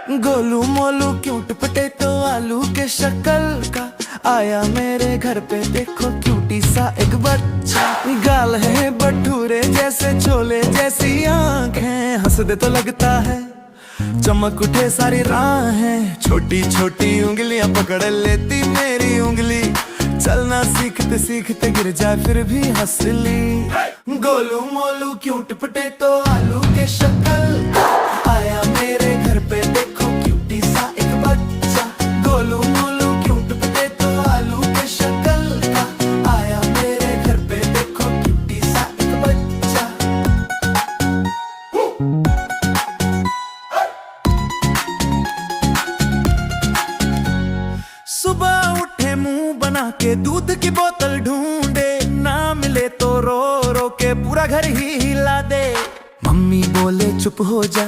Golu Molu cute potato आलू के शक्ल का आया मेरे घर पे, देखो क्यूटी सा एक बच्चा। गाल है भटूरे जैसे, छोले जैसी आंखें, हंस दे तो लगता है चमक उठे सारी राहें। छोटी छोटी उंगलियां पकड़ लेती मेरी उंगली, चलना सीखते सीखते गिर जाए फिर भी हंस ली। गोलू मोलू क्यूट पोटैटो आलू के शक्ल का आया मेरे घर पे, देखो क्यूटी सा एक बच्चा। गोलू मोलू क्यूट पोटैटो आलू के शक्ल का आया मेरे घर पे, देखो क्यूटी सा एक बच्चा। सुबह उठे मुंह बना के दूध की बोतल ढूंढे, ना मिले तो रो रो के पूरा घर ही हिला दे। मम्मी बोले चुप हो जा,